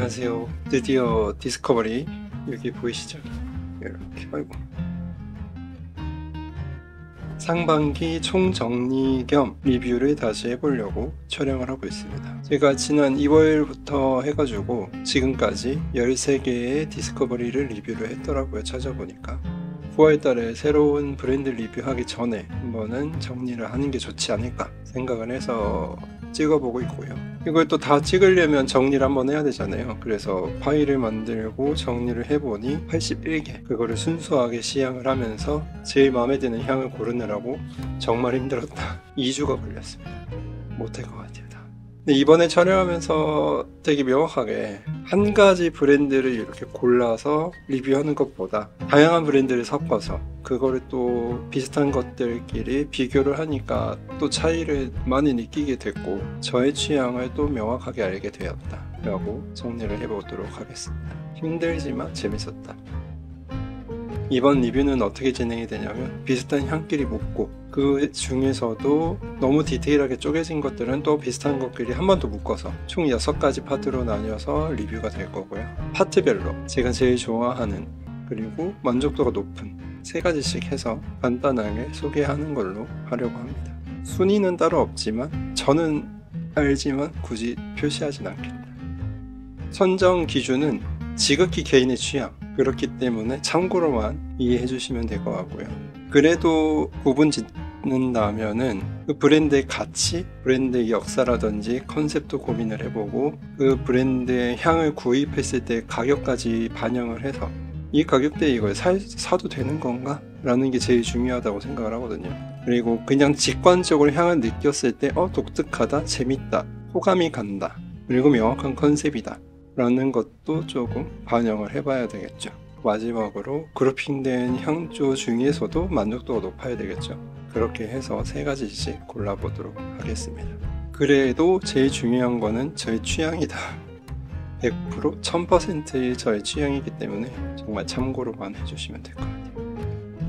안녕하세요. 드디어 디스커버리 여기 보이시죠? 이렇게 아이고. 상반기 총정리 겸 리뷰를 다시 해보려고 촬영을 하고 있습니다. 제가 지난 2월부터 해가지고 지금까지 13개의 디스커버리를 리뷰를 했더라고요. 찾아보니까 9월달에 새로운 브랜드 리뷰하기 전에 한번은 정리를 하는 게 좋지 않을까 생각을 해서 찍어보고 있고요. 이걸 또 다 찍으려면 정리를 한번 해야 되잖아요. 그래서 파일을 만들고 정리를 해보니 81개, 그거를 순수하게 시향을 하면서 제일 마음에 드는 향을 고르느라고 정말 힘들었다. 2주가 걸렸습니다. 못할 것 같아요. 근데 이번에 촬영하면서 되게 명확하게 한 가지 브랜드를 이렇게 골라서 리뷰하는 것보다 다양한 브랜드를 섞어서 그거를 또 비슷한 것들끼리 비교를 하니까 또 차이를 많이 느끼게 됐고 저의 취향을 또 명확하게 알게 되었다 라고 정리를 해보도록 하겠습니다. 힘들지만 재밌었다. 이번 리뷰는 어떻게 진행이 되냐면 비슷한 향끼리 묶고 그 중에서도 너무 디테일하게 쪼개진 것들은 또 비슷한 것끼리 한 번 더 묶어서 총 6가지 파트로 나뉘어서 리뷰가 될 거고요. 파트별로 제가 제일 좋아하는 그리고 만족도가 높은 3가지씩 해서 간단하게 소개하는 걸로 하려고 합니다. 순위는 따로 없지만 저는 알지만 굳이 표시하진 않겠다. 선정 기준은 지극히 개인의 취향, 그렇기 때문에 참고로만 이해해 주시면 될 것 같고요. 그래도 구분 짓는다면은 그 브랜드의 가치, 브랜드의 역사라든지 컨셉도 고민을 해보고 그 브랜드의 향을 구입했을 때 가격까지 반영을 해서 이 가격대에 이걸 사도 되는 건가? 라는 게 제일 중요하다고 생각을 하거든요. 그리고 그냥 직관적으로 향을 느꼈을 때 독특하다, 재밌다, 호감이 간다, 그리고 명확한 컨셉이다 라는 것도 조금 반영을 해봐야 되겠죠. 마지막으로 그룹핑된 향조 중에서도 만족도가 높아야 되겠죠. 그렇게 해서 3가지씩 골라보도록 하겠습니다. 그래도 제일 중요한 거는 저의 취향이다. 100% 1000%의 저의 취향이기 때문에 정말 참고로만 해주시면 될 것 같아요.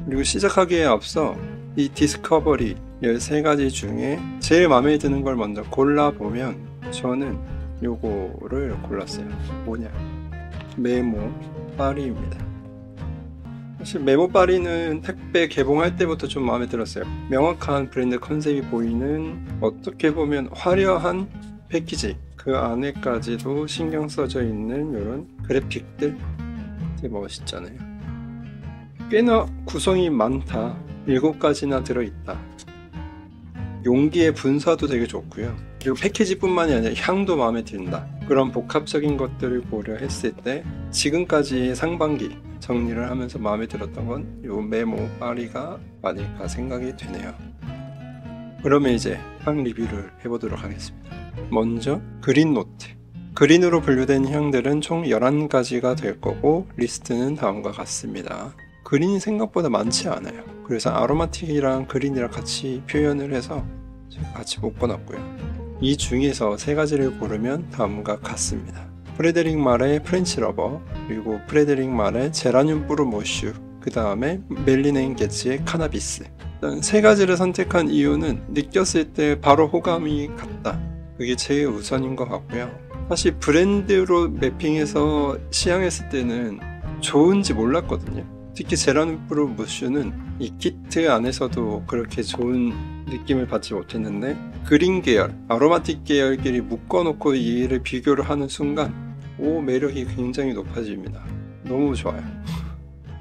그리고 시작하기에 앞서 이 디스커버리 13가지 중에 제일 마음에 드는 걸 먼저 골라보면 저는 요거를 골랐어요. 뭐냐? 메모 파리입니다. 사실 메모 파리는 택배 개봉할 때부터 좀 마음에 들었어요. 명확한 브랜드 컨셉이 보이는 어떻게 보면 화려한 패키지, 그 안에까지도 신경 써져 있는 이런 그래픽들 되게 멋있잖아요. 꽤나 구성이 많다. 7가지나 들어있다. 용기의 분사도 되게 좋고요. 그리고 패키지뿐만이 아니라 향도 마음에 든다. 그런 복합적인 것들을 고려했을 때 지금까지 상반기 정리를 하면서 마음에 들었던 건 요 메모 파리가 아닐까 생각이 되네요. 그러면 이제 향 리뷰를 해보도록 하겠습니다. 먼저 그린노트. 그린으로 분류된 향들은 총 11가지가 될 거고 리스트는 다음과 같습니다. 그린이 생각보다 많지 않아요. 그래서 아로마틱이랑 그린이랑 같이 표현을 해서 제가 같이 묶어놨고요. 이 중에서 3가지를 고르면 다음과 같습니다. 프레데릭 말의 프렌치 러버, 그리고 프레데릭 말의 제라늄 뿌르모슈, 그 다음에 멜린 앤 게츠의 카나비스. 일단 3가지를 선택한 이유는 느꼈을 때 바로 호감이 갔다. 그게 제일 우선인 것 같고요. 사실 브랜드로 매핑해서 시향했을 때는 좋은지 몰랐거든요. 특히 제라늄 뿌르모슈는 이 키트 안에서도 그렇게 좋은 느낌을 받지 못했는데 그린 계열, 아로마틱 계열끼리 묶어놓고 이를 비교를 하는 순간 매력이 굉장히 높아집니다. 너무 좋아요.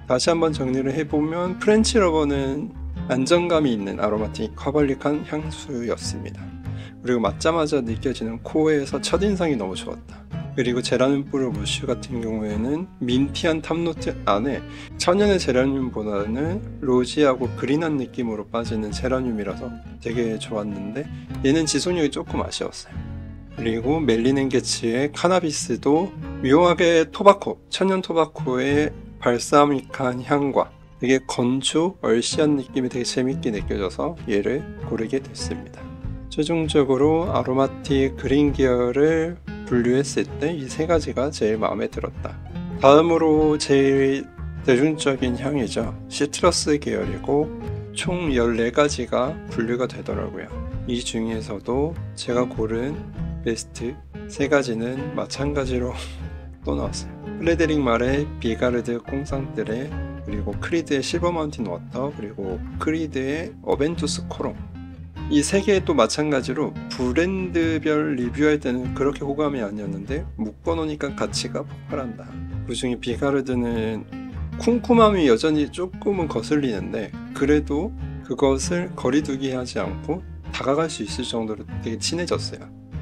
다시 한번 정리를 해보면 프렌치 러버는 안정감이 있는 아로마틱 커벌릭한 향수였습니다. 그리고 맡자마자 느껴지는 코어에서 첫인상이 너무 좋았다. 그리고 제라늄 뿌르모슈 같은 경우에는 민티한 탑노트 안에 천연의 제라늄보다는 로지하고 그린한 느낌으로 빠지는 제라늄이라서 되게 좋았는데 얘는 지속력이 조금 아쉬웠어요. 그리고 멜린 앤 게츠의 카나비스도 묘하게 토바코, 천연 토바코의 발사믹한 향과 되게 건조, 얼씨한 느낌이 되게 재밌게 느껴져서 얘를 고르게 됐습니다. 최종적으로 아로마틱 그린 계열을 분류했을 때 이 3가지가 제일 마음에 들었다. 다음으로 제일 대중적인 향이죠. 시트러스 계열이고 총 14가지가 분류가 되더라고요. 이 중에서도 제가 고른 베스트 3가지는 마찬가지로 또 나왔어요. 프레데릭 말의 비가르드 콩상트레, 그리고 크리드의 실버 마운틴 워터, 그리고 크리드의 어벤투스 코롱. 이 세 개 또 마찬가지로 브랜드별 리뷰할 때는 그렇게 호감이 아니었는데 묶어놓으니까 가치가 폭발한다. 그 중에 비가르드는 쿰쿰함이 여전히 조금은 거슬리는데 그래도 그것을 거리두기 하지 않고 다가갈 수 있을 정도로 되게 친해졌어요.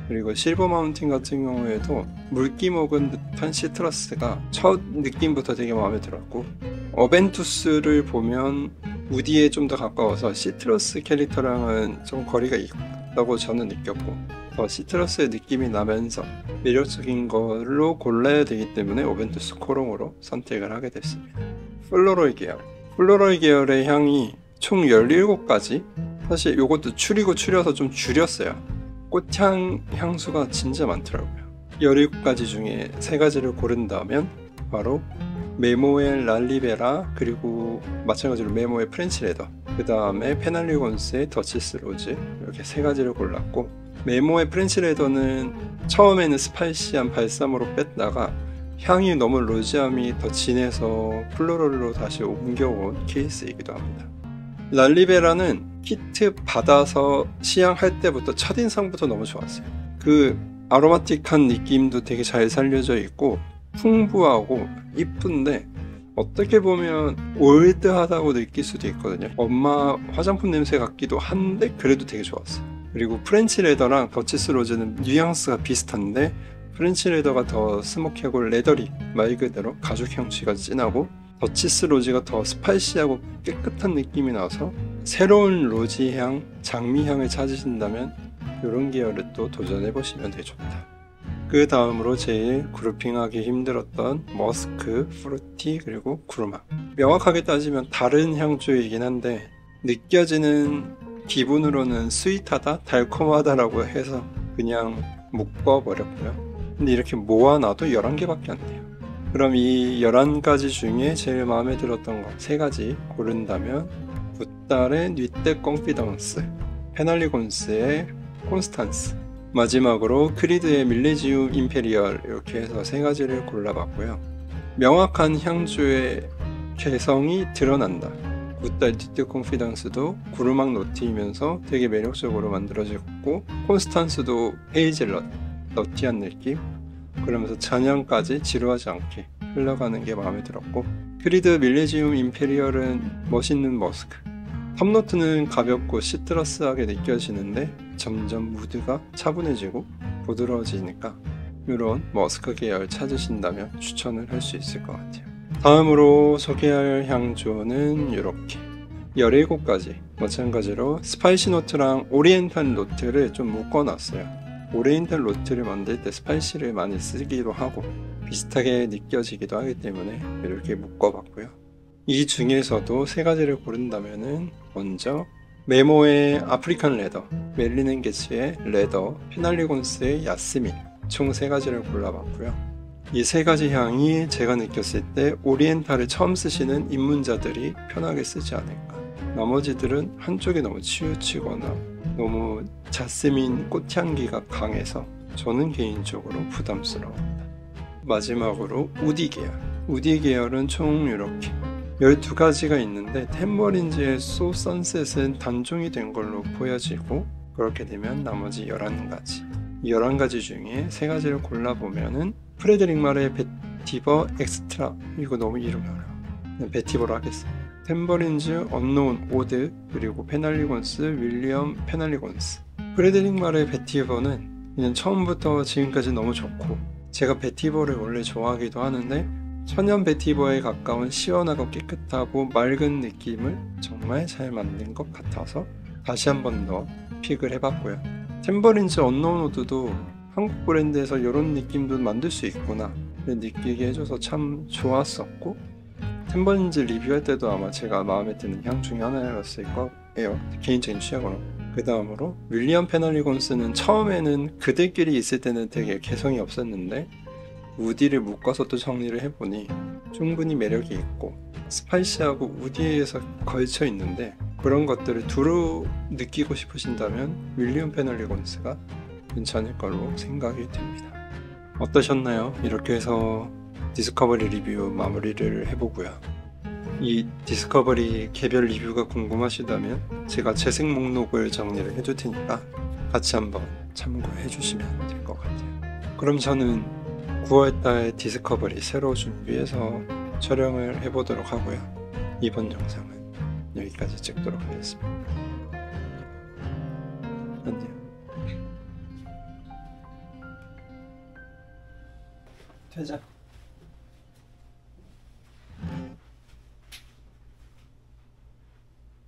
그리고 실버 마운틴 같은 경우에도 물기 먹은 듯한 시트러스가 첫 느낌부터 되게 마음에 들었고, 어벤투스를 보면 우디에 좀 더 가까워서 시트러스 캐릭터랑은 좀 거리가 있다고 저는 느꼈고, 더 시트러스의 느낌이 나면서 매력적인 걸로 골라야 되기 때문에 어벤투스 코롱으로 선택을 하게 됐습니다. 플로로이 계열. 플로로이 계열의 향이 총 17가지. 사실 이것도 추려서 좀 줄였어요. 꽃향 향수가 진짜 많더라고요. 17가지 중에 3가지를 고른다면 바로 메모의 랄리베라, 그리고 마찬가지로 메모의 프렌치 레더, 그 다음에 페날리곤스의 더치스 로즈, 이렇게 3가지를 골랐고, 메모의 프렌치 레더는 처음에는 스파이시한 발사모로 뺐다가 향이 너무 로지함이 더 진해서 플로럴로 다시 옮겨온 케이스이기도 합니다. 랄리베라는 키트 받아서 시향할 때부터 첫인상부터 너무 좋았어요. 그 아로마틱한 느낌도 되게 잘 살려져 있고 풍부하고 이쁜데 어떻게 보면 올드하다고 느낄 수도 있거든요. 엄마 화장품 냄새 같기도 한데 그래도 되게 좋았어요. 그리고 프렌치 레더랑 더치스 로즈는 뉘앙스가 비슷한데 프렌치 레더가 더 스모키하고 레더리, 말 그대로 가죽 향취가 진하고, 더치스 로즈가 더 스파이시하고 깨끗한 느낌이 나서 새로운 로지향, 장미향을 찾으신다면 이런 계열을 또 도전해보시면 되게 좋다. 그 다음으로 제일 그룹핑하기 힘들었던 머스크, 프루티, 그리고 구르마. 명확하게 따지면 다른 향조이긴 한데 느껴지는 기분으로는 스윗하다, 달콤하다라고 해서 그냥 묶어버렸고요. 근데 이렇게 모아놔도 11개밖에 안 돼요. 그럼 이 11가지 중에 제일 마음에 들었던 거 3가지 고른다면 굿달의 뉘떼 꽁피던스, 페날리곤스의 콘스탄스, 마지막으로 크리드의 밀레지움 임페리얼, 이렇게 해서 3가지를 골라봤고요. 명확한 향주의 개성이 드러난다. 굿달 뉘떼 꽁피던스도 구르막 노트이면서 되게 매력적으로 만들어졌고, 콘스탄스도 헤이즐넛, 너티한 느낌, 그러면서 잔향까지 지루하지 않게 흘러가는 게 마음에 들었고, 크리드 밀레지움 임페리얼은 멋있는 머스크, 탑노트는 가볍고 시트러스하게 느껴지는데 점점 무드가 차분해지고 부드러워지니까 이런 머스크 계열 찾으신다면 추천을 할 수 있을 것 같아요. 다음으로 소개할 향조는 이렇게 17가지, 마찬가지로 스파이시 노트랑 오리엔탈 노트를 좀 묶어놨어요. 오리엔탈 노트를 만들 때 스파이시를 많이 쓰기도 하고 비슷하게 느껴지기도 하기 때문에 이렇게 묶어봤고요. 이 중에서도 3가지를 고른다면은 먼저 메모의 아프리칸 레더, 멜린 & 게츠의 레더, 페날리곤스의 야스민, 총 3가지를 골라봤고요. 이 3가지 향이 제가 느꼈을 때 오리엔탈을 처음 쓰시는 입문자들이 편하게 쓰지 않을까. 나머지들은 한쪽에 너무 치우치거나 너무 자스민 꽃향기가 강해서 저는 개인적으로 부담스러워합니다. 마지막으로 우디 계열. 우디 계열은 총 이렇게 12가지가 있는데 템버린즈의 소 선셋은 단종이 된 걸로 보여지고, 그렇게 되면 나머지 11가지. 11가지 중에 3가지를 골라보면은 프레드릭 말의 베티버 엑스트라, 이거 너무 이름이 어려워. 베티버로 하겠습니다. 템버린즈, 언노운 오드, 그리고 페날리곤스, 윌리엄 페날리곤스. 프레드릭 말의 베티버는 그냥 처음부터 지금까지 너무 좋고, 제가 베티버를 원래 좋아하기도 하는데 천연 베티버에 가까운 시원하고 깨끗하고 맑은 느낌을 정말 잘 만든 것 같아서 다시 한 번 더 픽을 해봤고요. 템버린즈 언노운 오드도 한국 브랜드에서 이런 느낌도 만들 수 있구나 느끼게 해줘서 참 좋았었고, 템버린즈 리뷰할 때도 아마 제가 마음에 드는 향 중에 하나였을 거예요, 개인적인 취향으로. 그 다음으로 윌리엄 페널리곤스는 처음에는 그들끼리 있을 때는 되게 개성이 없었는데 우디를 묶어서 또 정리를 해보니 충분히 매력이 있고 스파이시하고 우디에서 걸쳐 있는데, 그런 것들을 두루 느끼고 싶으신다면 윌리엄 페널리곤스가 괜찮을 걸로 생각이 듭니다. 어떠셨나요? 이렇게 해서 디스커버리 리뷰 마무리를 해보고요. 이 디스커버리 개별 리뷰가 궁금하시다면 제가 재생 목록을 정리를 해둘 테니까 같이 한번 참고해 주시면 될 것 같아요. 그럼 저는 9월달 디스커버리 새로 준비해서 촬영을 해보도록 하고요. 이번 영상은 여기까지 찍도록 하겠습니다. 안녕. 퇴장.